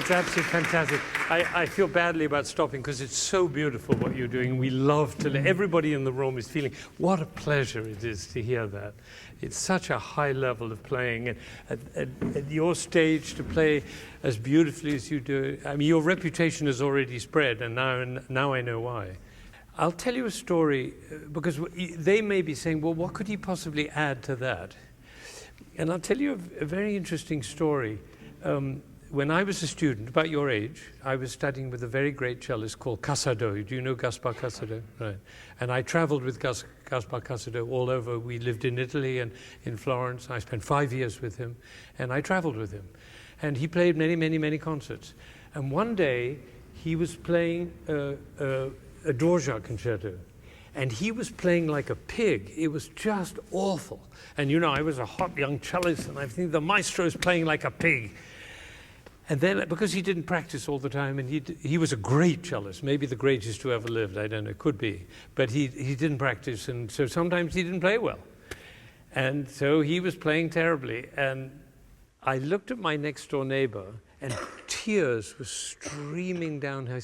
It's absolutely fantastic. I feel badly about stopping because it's so beautiful what you're doing. We love to, everybody in the room is feeling, what a pleasure it is to hear that. It's such a high level of playing. And at your stage to play as beautifully as you do, I mean, your reputation has already spread, and now I know why. I'll tell you a story, because they may be saying, well, what could he possibly add to that? And I'll tell you a very interesting story. When I was a student, about your age, I was studying with a very great cellist called Casado. Do you know Gaspar Casado? Right. And I traveled with Gaspar Casado all over. We lived in Italy and in Florence. I spent 5 years with him, and I traveled with him. And he played many, many, many concerts. And one day, he was playing a Dvorak concerto. And he was playing like a pig. It was just awful. And you know, I was a hot young cellist, and I think the maestro's playing like a pig. And then, because he didn't practice all the time, and he was a great cellist, maybe the greatest who ever lived, I don't know, could be. But he didn't practice, and so sometimes he didn't play well. And so he was playing terribly. And I looked at my next door neighbor, and tears were streaming down her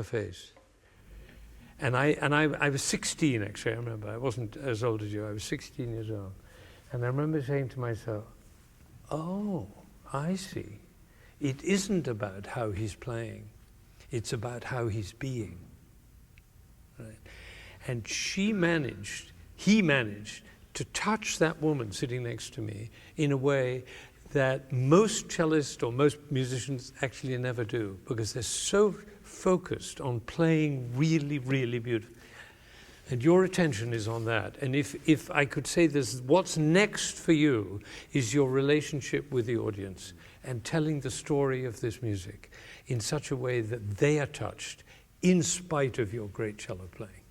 face. And I was 16, actually, I remember. I wasn't as old as you. I was 16 years old. And I remember saying to myself, oh, I see. It isn't about how he's playing. It's about how he's being. Right? And he managed to touch that woman sitting next to me in a way that most cellists or most musicians actually never do, because they're so focused on playing really, really beautiful. And your attention is on that. And if I could say this, what's next for you is your relationship with the audience and telling the story of this music in such a way that they are touched in spite of your great cello playing.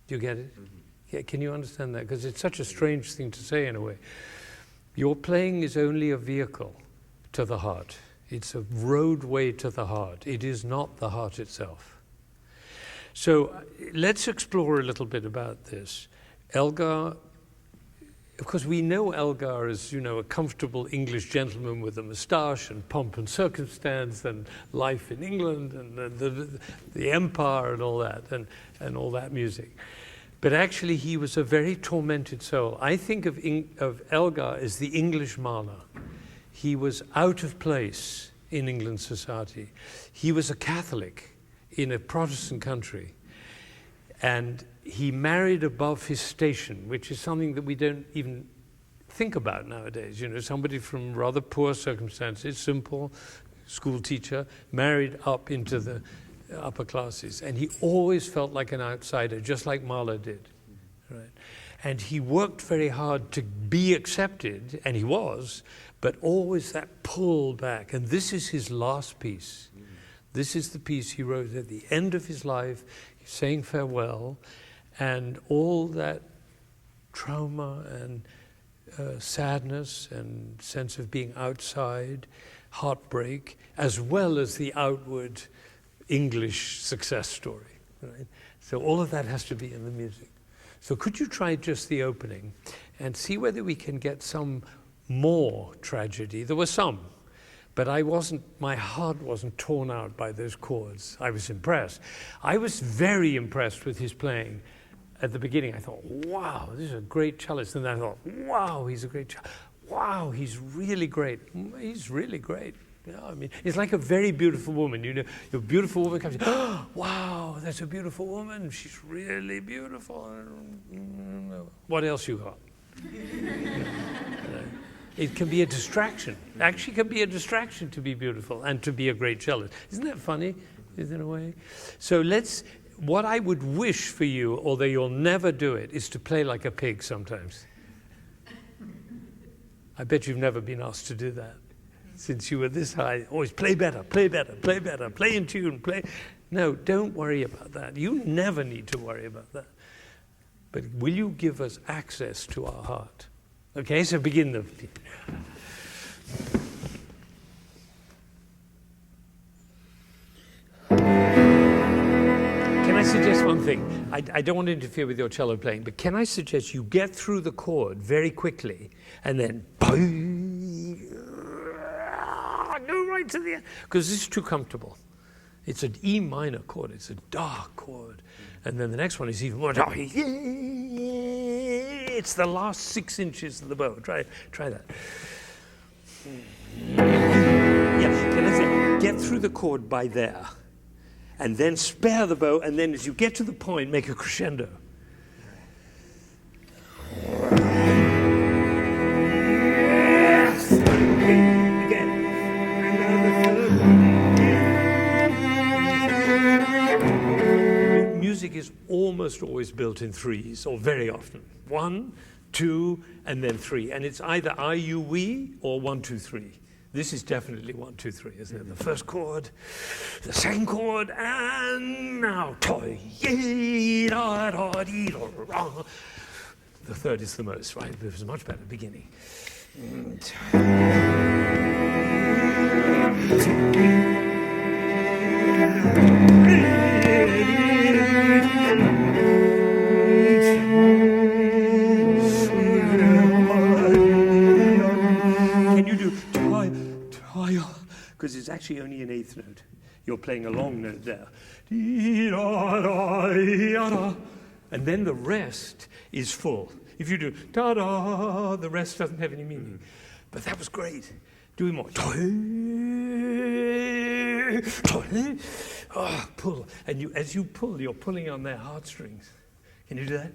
Do you get it? Mm-hmm. Yeah, can you understand that? Because it's such a strange thing to say in a way. Your playing is only a vehicle to the heart. It's a roadway to the heart. It is not the heart itself. So let's explore a little bit about this. Elgar, of course, we know Elgar as, you know, a comfortable English gentleman with a moustache and pomp and circumstance and life in England and the empire and all that, and all that music. But actually, he was a very tormented soul. I think of Elgar as the English Mahler. He was out of place in England society. He was a Catholic in a Protestant country, and he married above his station, which is something that we don't even think about nowadays. You know, somebody from rather poor circumstances, simple school teacher, married up into the upper classes, and he always felt like an outsider, just like Mahler did, right? And he worked very hard to be accepted, and he was, but always that pull back. And this is his last piece. This is the piece he wrote at the end of his life, saying farewell, and all that trauma and sadness and sense of being outside, heartbreak, as well as the outward English success story. Right? So all of that has to be in the music. So could you try just the opening and see whether we can get some more tragedy? There was some. But my heart wasn't torn out by those chords. I was impressed. I was very impressed with his playing. At the beginning, I thought, wow, this is a great cellist. And then I thought, wow, he's a great cellist. Wow, he's really great. He's really great. Yeah, I mean, it's like a very beautiful woman. You know, a beautiful woman comes in, oh, wow, that's a beautiful woman. She's really beautiful. What else you got? It can be a distraction. Actually, can be a distraction to be beautiful and to be a great cellist. Isn't that funny, in a way? So what I would wish for you, although you'll never do it, is to play like a pig sometimes. I bet you've never been asked to do that. Since you were this high, always play better, play better, play better, play in tune, play. No, don't worry about that. You never need to worry about that. But will you give us access to our heart? Okay, so begin the... Can I suggest one thing? I don't want to interfere with your cello playing, but can I suggest you get through the chord very quickly and then go right right to the end, because this is too comfortable. It's an E minor chord. It's a dark chord. And then the next one is even more dark. It's the last 6 inches of the bow. Try that. Yeah, okay, let's say, get through the chord by there. And then spare the bow, and then as you get to the point, make a crescendo. Again. And now the third. Music is almost always built in threes, or very often. 1, 2, and then 3. And it's either I, you, we, or 1, 2, 3. This is definitely 1, 2, 3, isn't it? The first chord, the second chord, and now toy. The third is the most, right? It was a much better beginning. Can you do because it's actually only an eighth note. You're playing a long note there. And then the rest is full. If you do da-da, the rest doesn't have any meaning. But that was great. Do it more. Oh, pull. And you, as you pull, you're pulling on their heartstrings. Can you do that?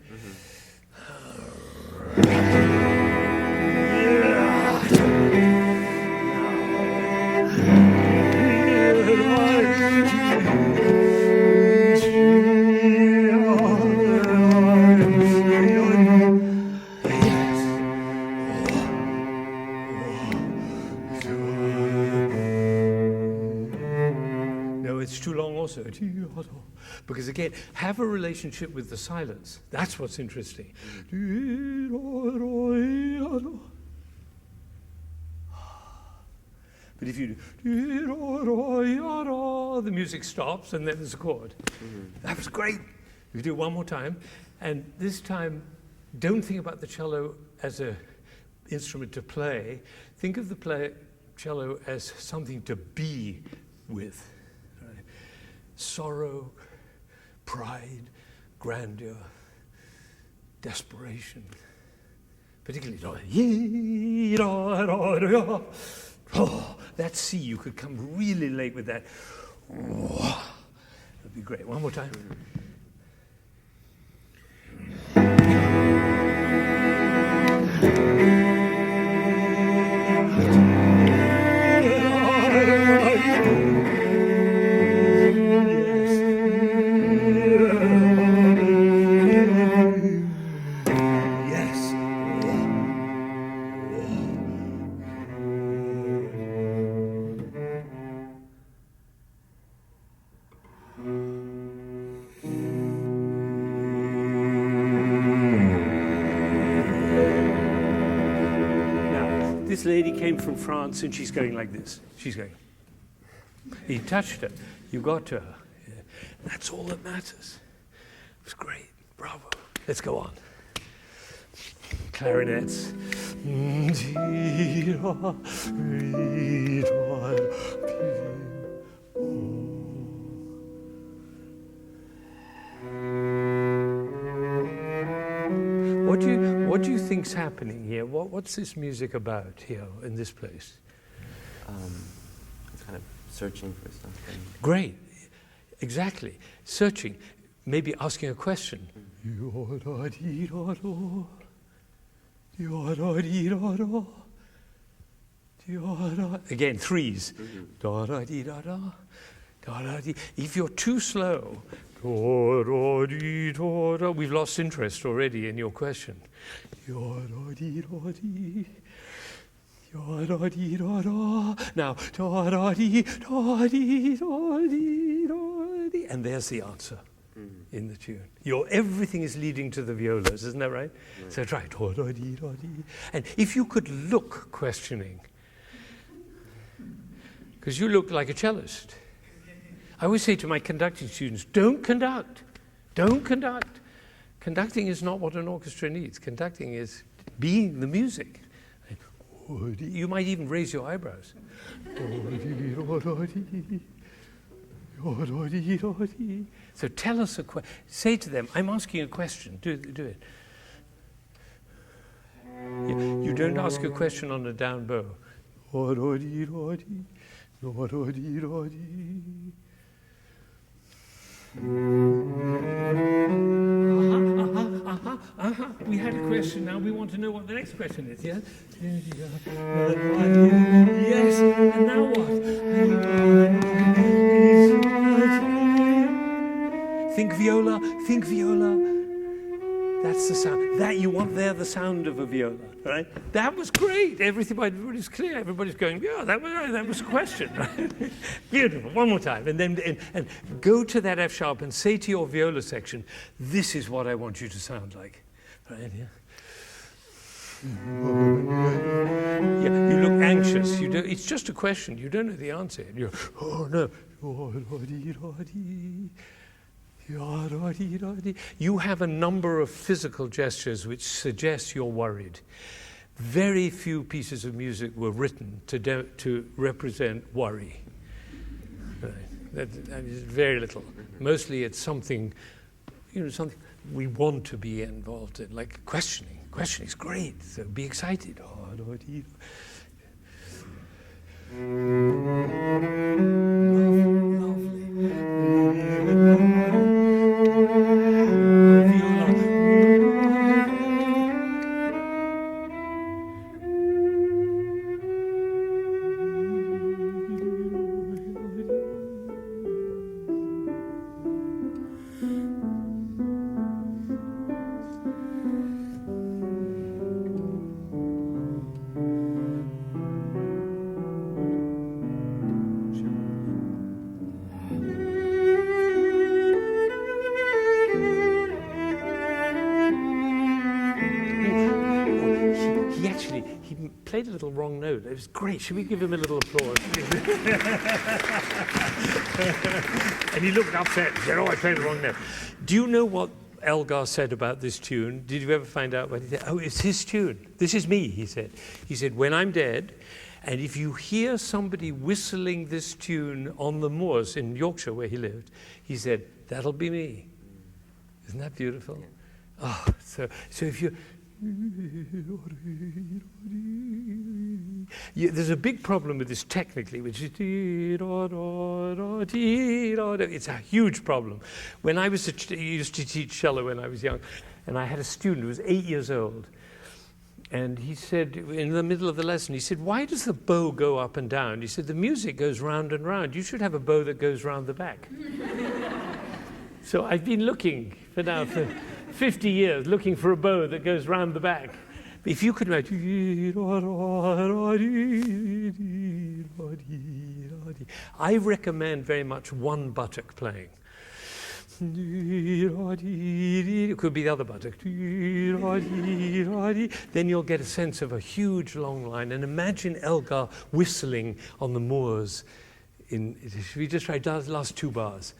It's too long also. Because again, have a relationship with the silence. That's what's interesting. But if you do, the music stops and then there's a chord. That was great. You do it one more time. And this time, don't think about the cello as an instrument to play. Think of the cello as something to be with. Sorrow, pride, grandeur, desperation. Particularly, that C, you could come really late with that. That'd be great. One more time. This lady came from France and she's going like this. She's going. He touched her. You got to her. Yeah. That's all that matters. It was great. Bravo. Let's go on. Clarinets. What do you think's happening here? What's this music about here in this place? It's kind of searching for something. Great, exactly. Searching, maybe asking a question. Again, threes. If you're too slow, we've lost interest already in your question. Now, and there's the answer in the tune. Everything is leading to the violas, isn't that right? So try. And if you could look questioning, because you look like a cellist. I always say to my conducting students, don't conduct. Don't conduct. Conducting is not what an orchestra needs. Conducting is being the music. You might even raise your eyebrows. So tell us a question. Say to them, I'm asking a question. Do it. You don't ask a question on a down bow. We had a question, now we want to know what the next question is, yeah? Yes, and now what? Think viola. That's the sound. That you want there, the sound of a viola, right? That was great. Everybody's clear. Everybody's going, yeah, that was a question, right? Beautiful. One more time. And then and go to that F sharp and say to your viola section, this is what I want you to sound like. Right? Yeah. Yeah, you look anxious. It's just a question. You don't know the answer. And you're, oh no. You have a number of physical gestures which suggest you're worried. Very few pieces of music were written to represent worry. Right. That is very little. Mostly it's something, something we want to be involved in, like questioning. Questioning is great, so be excited. He played a little wrong note. It was great. Should we give him a little applause? And he looked upset. He said, oh, I played the wrong note. Do you know what Elgar said about this tune? Did you ever find out what he said? Oh, it's his tune. This is me, he said. He said, when I'm dead, and if you hear somebody whistling this tune on the moors in Yorkshire where he lived, he said, that'll be me. Isn't that beautiful? Yeah. Oh, so if you... there's a big problem with this technically, which is it's a huge problem. When I used to teach cello when I was young, and I had a student who was 8 years old, and he said, in the middle of the lesson, he said, why does the bow go up and down? He said, the music goes round and round. You should have a bow that goes round the back. So I've been looking for 50 years, looking for a bow that goes round the back. If you could imagine, I recommend very much one buttock playing. It could be the other buttock. Then you'll get a sense of a huge long line. And imagine Elgar whistling on the moors. Should we just try the last two bars?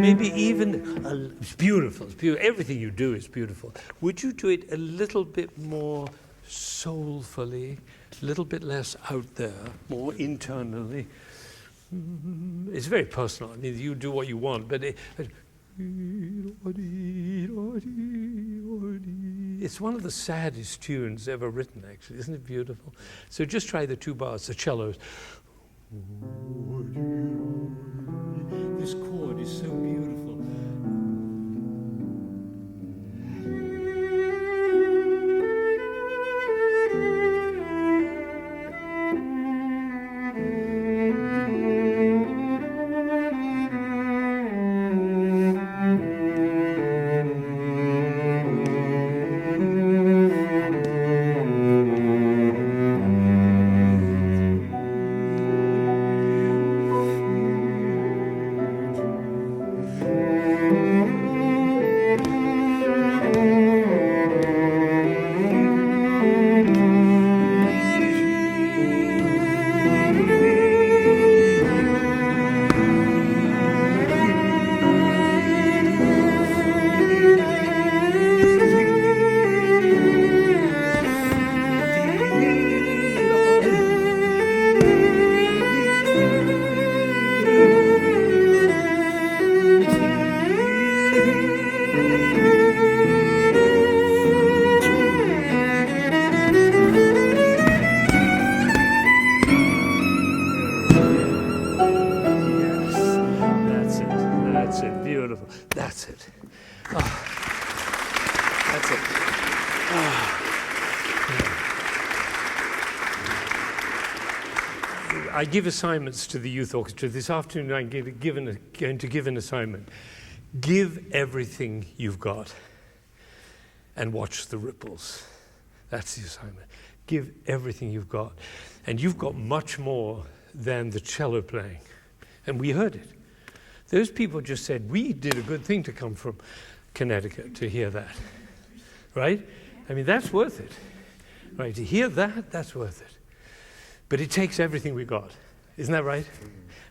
Maybe even, it's beautiful, everything you do is beautiful. Would you do it a little bit more soulfully, a little bit less out there, more internally? It's very personal. I mean, you do what you want, but it's one of the saddest tunes ever written, actually. Isn't it beautiful? So just try the two bars, the cellos. This chord is so beautiful. That's it. Oh. That's it. Oh. Yeah. I give assignments to the youth orchestra. This afternoon I'm going to give an assignment. Give everything you've got and watch the ripples. That's the assignment. Give everything you've got. And you've got much more than the cello playing. And we heard it. Those people just said, we did a good thing to come from Connecticut to hear that. Right? I mean, that's worth it. Right? To hear that, that's worth it. But it takes everything we got. Isn't that right?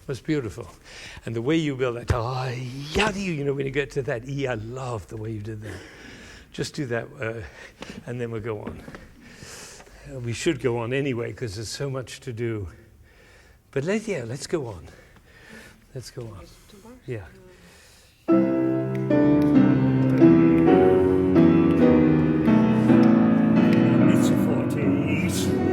It's beautiful. And the way you build that, you know, when you get to that E, I love the way you did that. Just do that, and then we'll go on. We should go on anyway, because there's so much to do. But let's go on. Let's go on. Yeah. It's a 40s.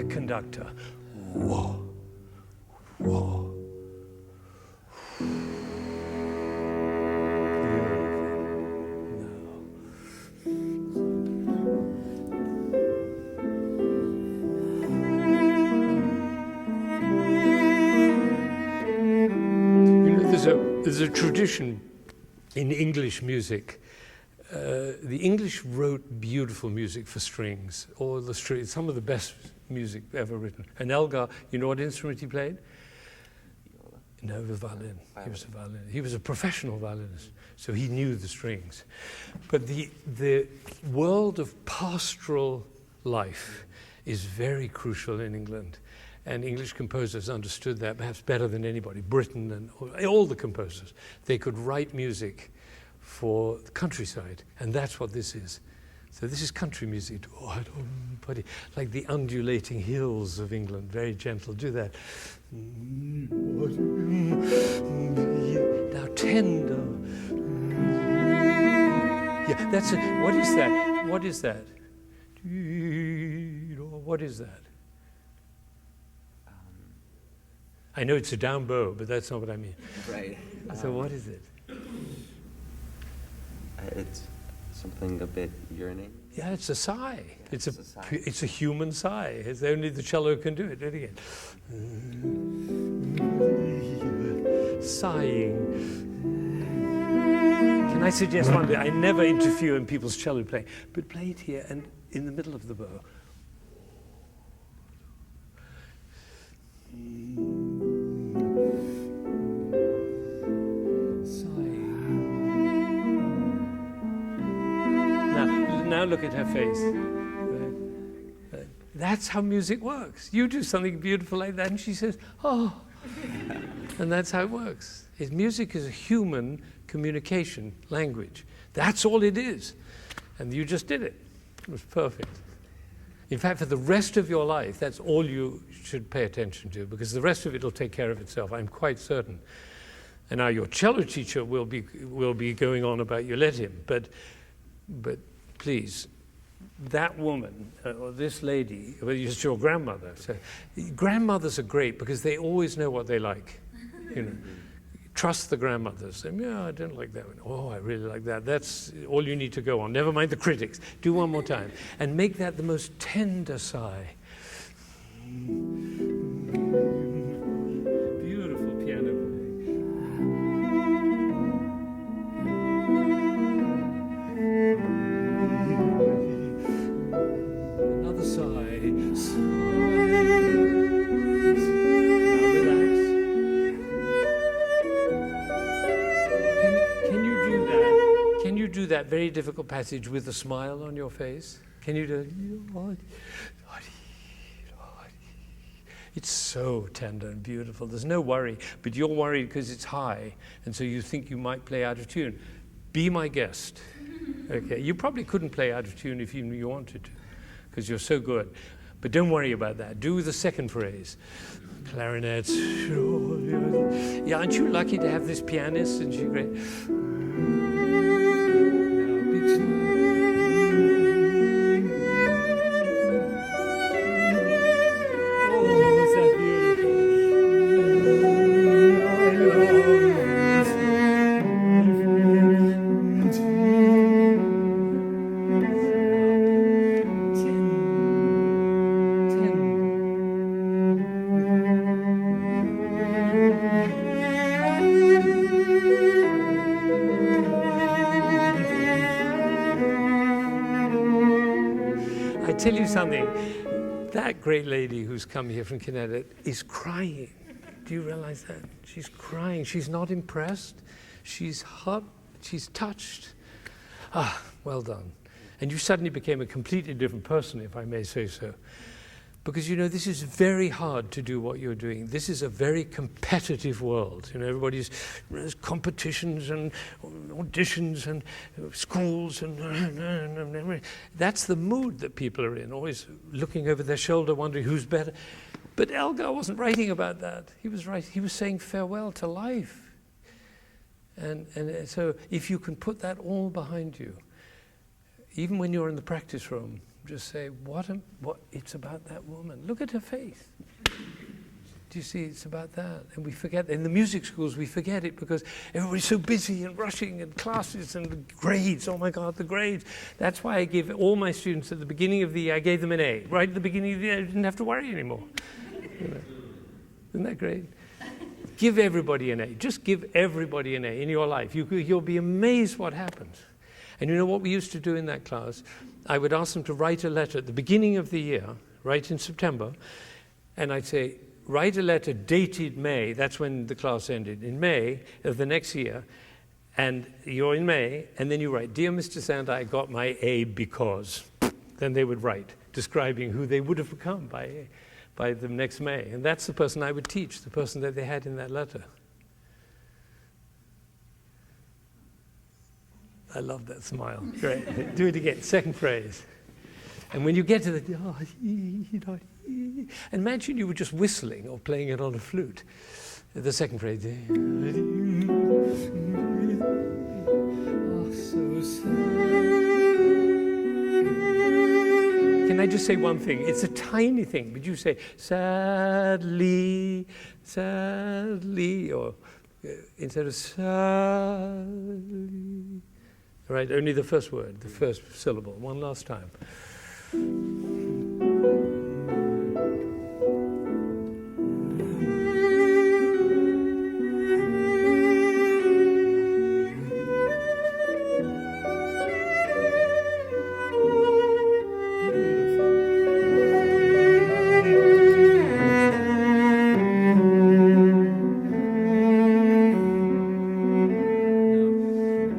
Conductor. Whoa. Whoa. You know, there's a tradition in English music. The English wrote beautiful music for strings, or some of the best music ever written. And Elgar, you know what instrument he played? No, the violin. He was a violinist. He was a professional violinist, so he knew the strings. But the world of pastoral life is very crucial in England, and English composers understood that perhaps better than anybody. Britain and all the composers, they could write music for the countryside, and that's what this is. So this is country music, like the undulating hills of England, very gentle. Do that. Now tender. Yeah, that's it. What is that? What is that? What is that? I know it's a down bow, but that's not what I mean. Right. So what is it? It's something a bit yearning. Yeah, it's a sigh. Yeah, it's a human sigh. It's only the cello can do it. Do it again. Sighing. Can I suggest one bit? I never interfere in people's cello playing, but play it here and in the middle of the bow. Now look at her face. That's how music works. You do something beautiful like that and she says, oh. And that's how it works. Music is a human communication language. That's all it is. And you just did it. It was perfect. In fact, for the rest of your life, that's all you should pay attention to, because the rest of it will take care of itself, I'm quite certain. And now your cello teacher will be going on about you let him, but please, that woman, or this lady, well, it's your grandmother. So, grandmothers are great because they always know what they like. You know, trust the grandmothers. Say, yeah, I don't like that one. Oh, I really like that. That's all you need to go on. Never mind the critics. Do one more time. And make that the most tender sigh. Beautiful piano playing. Another sigh. Now relax. Can you do that? Can you do that very difficult passage with a smile on your face? Can you do it? It's so tender and beautiful. There's no worry, but you're worried because it's high, and so you think you might play out of tune. Be my guest. Okay, you probably couldn't play out of tune if you wanted to, because you're so good. But don't worry about that. Do the second phrase. Clarinets. Yeah, aren't you lucky to have this pianist? And she's great. Now, big smile. Oh, is that beautiful? I love I tell you something, that great lady who's come here from Connecticut is crying. Do you realize that? She's crying. She's not impressed. She's hot. She's touched. Ah, well done. And you suddenly became a completely different person, if I may say so. Because, you know, this is very hard to do what you're doing. This is a very competitive world. You know, there's competitions and auditions and schools and that's the mood that people are in, always looking over their shoulder, wondering who's better. But Elgar wasn't writing about that. He was saying farewell to life. And so if you can put that all behind you, even when you're in the practice room, just say, what it's about that woman. Look at her face. Do you see, it's about that. And we forget, in the music schools, we forget it because everybody's so busy and rushing and classes and the grades. Oh my God, the grades. That's why I give all my students at the beginning of the year, I gave them an A. Right at the beginning of the year, I didn't have to worry anymore. You know? Isn't that great? Give everybody an A. Just give everybody an A in your life. You'll be amazed what happens. And you know what we used to do in that class? I would ask them to write a letter at the beginning of the year, right in September, and I'd say, write a letter dated May, that's when the class ended, in May of the next year, and you're in May, and then you write, Dear Mr. Zander, I got my A because. Then they would write, describing who they would have become by the next May. And that's the person I would teach, the person that they had in that letter. I love that smile. Great. Do it again. Second phrase. And when you get to the, and imagine you were just whistling or playing it on a flute. The second phrase. Oh, so sad. Can I just say one thing? It's a tiny thing, but you say, sadly, sadly, or instead of sadly. Right, only the first word, the first syllable. One last time.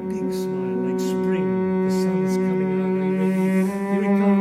Big smile like spring. The sun's coming out. Are you ready? Here it comes.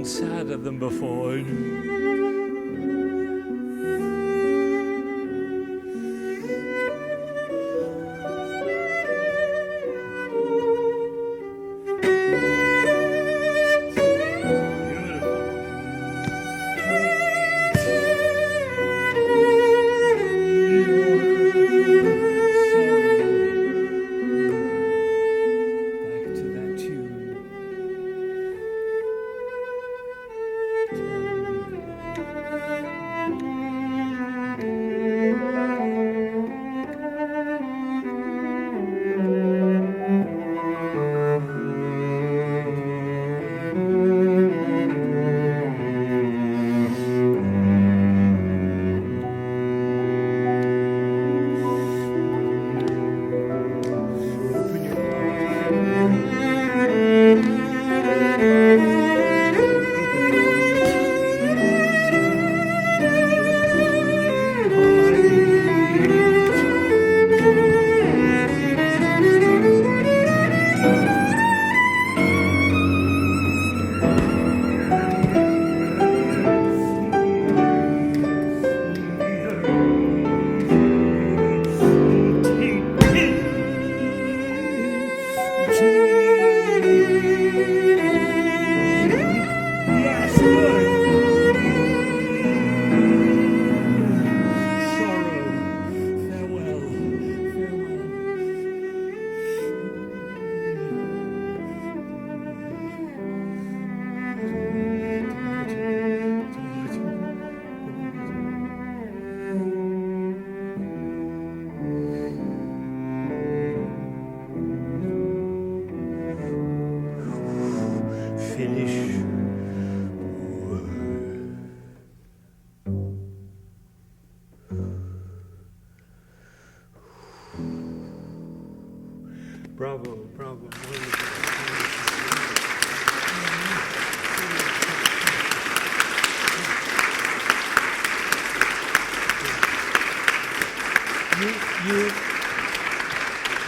even sadder than before. Bravo, bravo.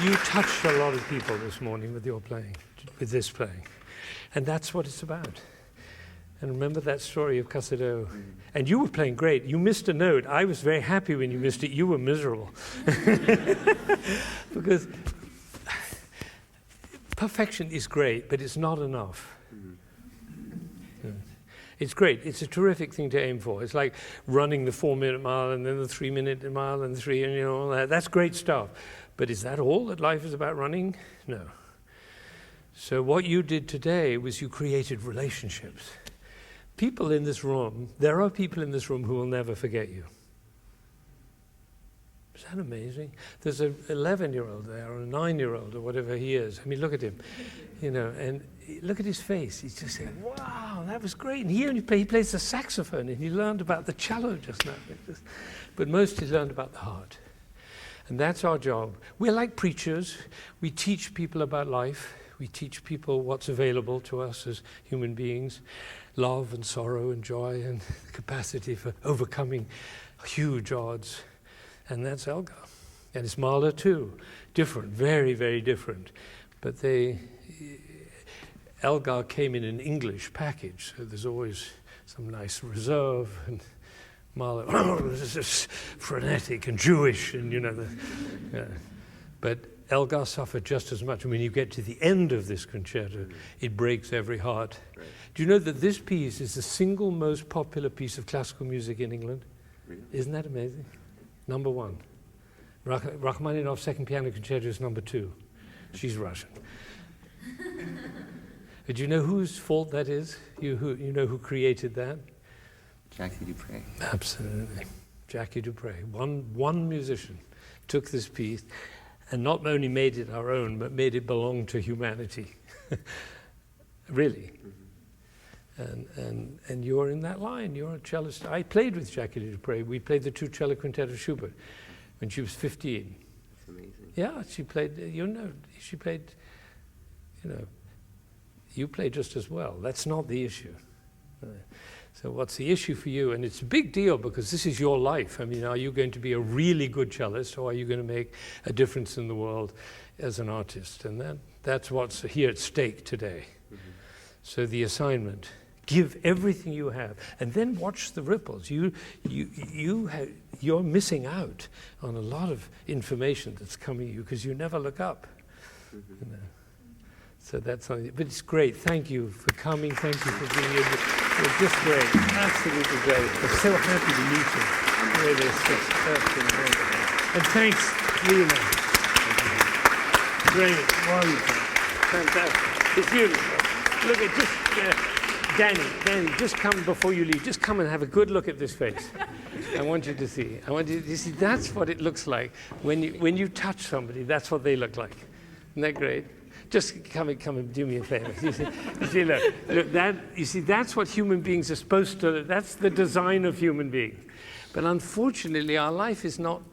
You touched a lot of people this morning with your playing, with this playing. And that's what it's about. And remember that story of Concerto. And you were playing great. You missed a note. I was very happy when you missed it. You were miserable. Because perfection is great, but it's not enough. It's great. It's a terrific thing to aim for. It's like running the 4-minute mile and then the 3-minute mile and all that. That's great stuff. But is that all that life is about, running? No. So what you did today was you created relationships. People in this room, there are people in this room who will never forget you. Is that amazing? There's an 11-year-old there, or a 9-year-old, or whatever he is. I mean, look at him, and look at his face. He's just saying, wow, that was great. And he plays the saxophone, and he learned about the cello just now. But most he learned about the heart. And that's our job. We're like preachers. We teach people about life. We teach people what's available to us as human beings. Love and sorrow and joy and the capacity for overcoming huge odds. And that's Elgar. And it's Mahler too. Different, very, very different. But Elgar came in an English package, so there's always some nice reserve, and Mahler was just frenetic and Jewish, and But Elgar suffered just as much. And when you get to the end of this concerto, it breaks every heart. Right. Do you know that this piece is the single most popular piece of classical music in England? Really? Isn't that amazing? Number 1. Rachmaninoff's Second Piano Concerto is number 2. She's Russian. But do you know whose fault that is? You know who created that? Jackie Dupre. Absolutely. Jackie Dupre. One musician took this piece and not only made it our own, but made it belong to humanity. Really. Mm-hmm. And you're in that line. You're a cellist. I played with Jackie Dupre. We played the 2 cello quintet of Schubert when she was 15. That's amazing. Yeah, she played, she played, you play just as well. That's not the issue. So what's the issue for you? And it's a big deal because this is your life. I mean, are you going to be a really good cellist, or are you going to make a difference in the world as an artist? And that's what's here at stake today. Mm-hmm. So the assignment, Give everything you have, and then watch the ripples. You're missing out on a lot of information that's coming to you because you never look up. You know. So that's something. But it's great. Thank you for coming. Thank you for being here. You're just great. Absolutely great. I'm so happy to meet you. Really, it's just absolutely wonderful. And thanks, Dina. Great. Wonderful. Fantastic. It's beautiful. Look at just. Danny, just come before you leave. Just come and have a good look at this face. I want you to see. I want you to see. That's what it looks like when you touch somebody. That's what they look like. Isn't that great? Just come and do me a favor. You see, look. That. You see, that's what human beings are supposed to. That's the design of human being. But unfortunately, our life is not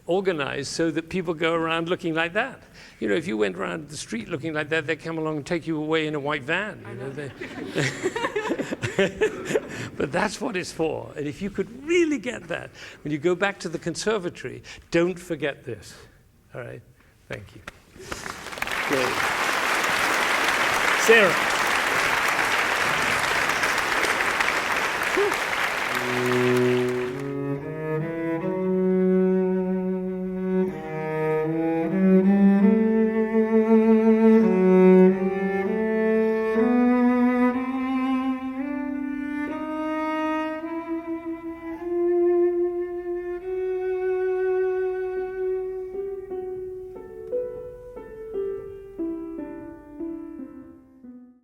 organized so that people go around looking like that. You know, if you went around the street looking like that, they'd come along and take you away in a white van. You know, but that's what it's for. And if you could really get that, when you go back to the conservatory, don't forget this. All right? Thank you. Great. Sarah.